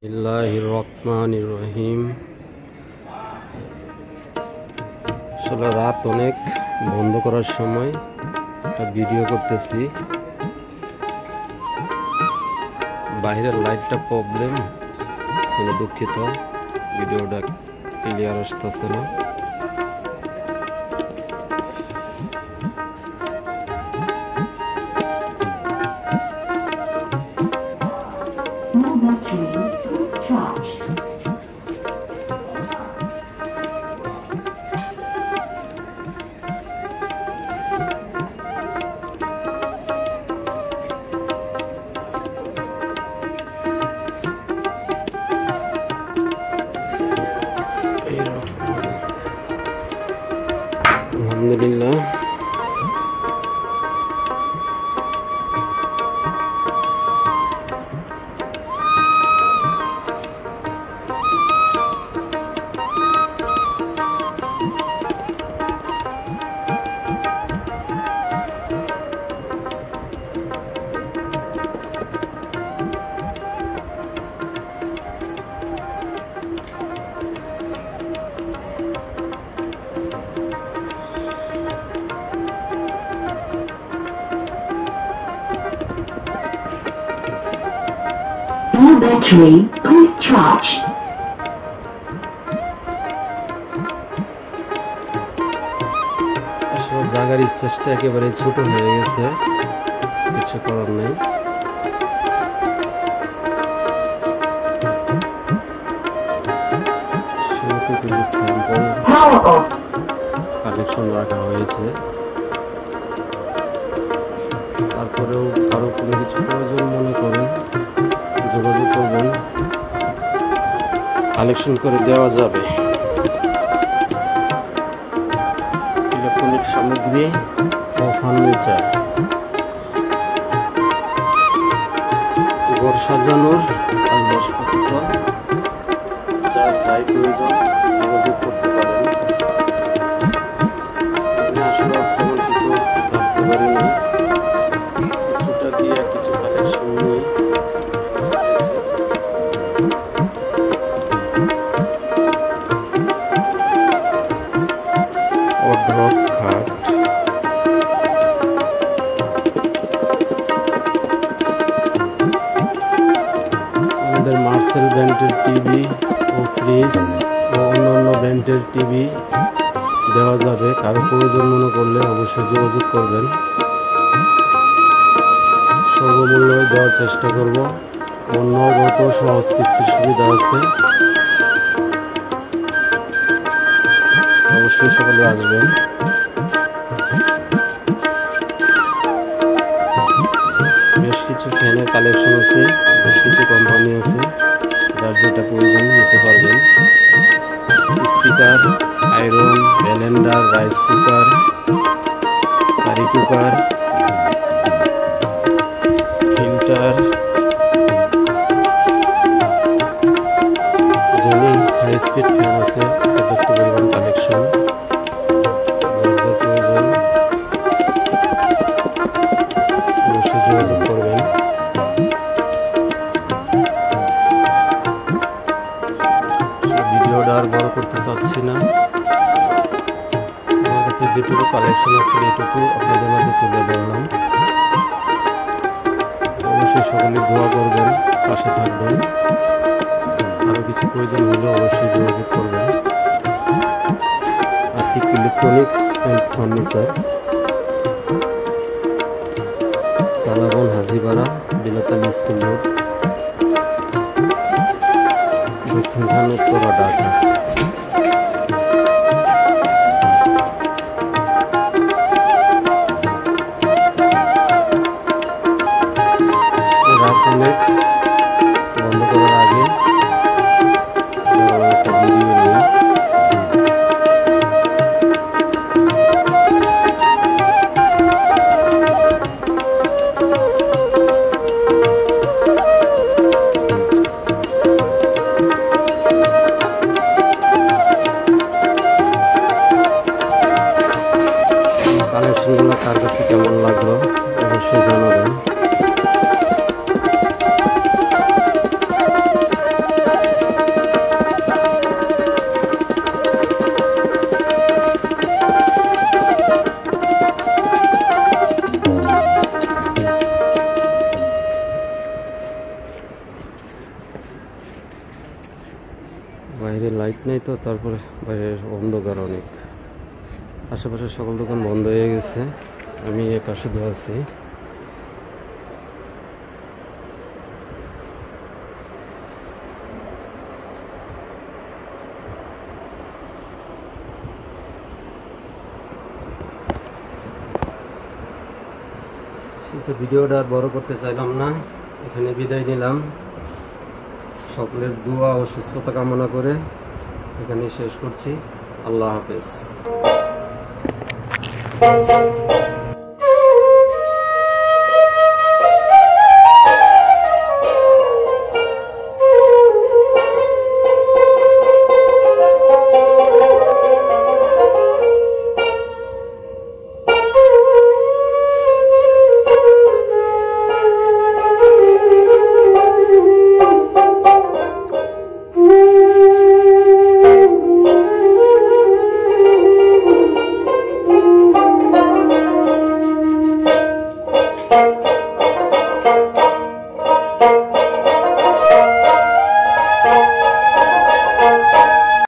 বিসমিল্লাহির রহমানির রহিম। আসলে রাত অনেক, বন্ধ করার সময় একটা ভিডিও করতেছি। বাইরের লাইটটা প্রবলেম, দুঃখিত, ভিডিওটা ক্লিয়ার আসতেছে না। আলহামদুলিল্লাহ, battery, please charge. আসলে জায়গার স্পেসটা একেবারে ছোট হয়ে গেছে, কিছু করার নেই। সেহেতু কিছু স্যাম্পল কালেকশন রাখা হয়েছে। তারপরেও কারো কোনো কিছু প্রয়োজন মনে করেন, যোগাযোগ করবেন, কালেকশন করে দেওয়া যাবে। ইলেকট্রনিক সামগ্রী ও ফার্নিচার, ঘর সাজানোর আসবাবপত্র, যার যাই প্রয়োজন যোগাযোগ করতে পারেন। আমি আসলে তেমন কিছু রাখতে পারি না, কিছুটা দিয়ে কিছু কালেকশন নিয়ে খাট, আমাদের মার্সেল ব্র্যান্ডের টিভি ও ফ্রিজ ও অন্যান্য ব্র্যান্ডের টিভি দেওয়া যাবে। কারো প্রয়োজন মনে করলে অবশ্যই যোগাযোগ করবেন, সর্বমূল্যে দেওয়ার চেষ্টা করব। ও নগদ সহজ কিস্তির সুবিধা আছে, অবশ্যই সকলে আসবেন। বেশ কিছু ফ্যানের কালেকশন আছে, বেশ কিছু কোম্পানি আছে, যার যেটা প্রয়োজন নিতে পারবেন। Speaker, iron, blender, rice cooker, curry cooker, filter, high speed fan আছে, পর্যাপ্ত পরিমাণ কালেকশন। প্রয়োজন অবশ্যই যোগাযোগ করবেন। ভিডিওটা আর বড় করতে চাচ্ছি না, আমার কাছে যেটুকু কালেকশন আছে এইটুকু আপনাদের মাঝে তুলে ধরলাম। অবশ্যই সকলে দোয়া করবেন, পাশে থাকবেন। আরও কিছু প্রয়োজন হলে অবশ্যই যোগাযোগ করবেন। আর্থিক electronics and furniture, Chalaban, Hajipara, Bilatal school road, Dakshin Khan, Uttara, Dhaka. রাত অনেক, বন্ধ করার আগে একটা ভিডিও নিই। বাইরে লাইট নেই তো, তারপরে বাইরের অন্ধকার অনেক। আশেপাশে সকল দোকান বন্ধ হয়ে গেছে, আমি একা শুধু আছি। ভিডিওটা আর বড় করতে চাইলাম না, এখানে বিদায় নিলাম। সকলের দোয়া ও সুস্থতা কামনা করে এখানে শেষ করছি। আল্লাহ হাফেজ।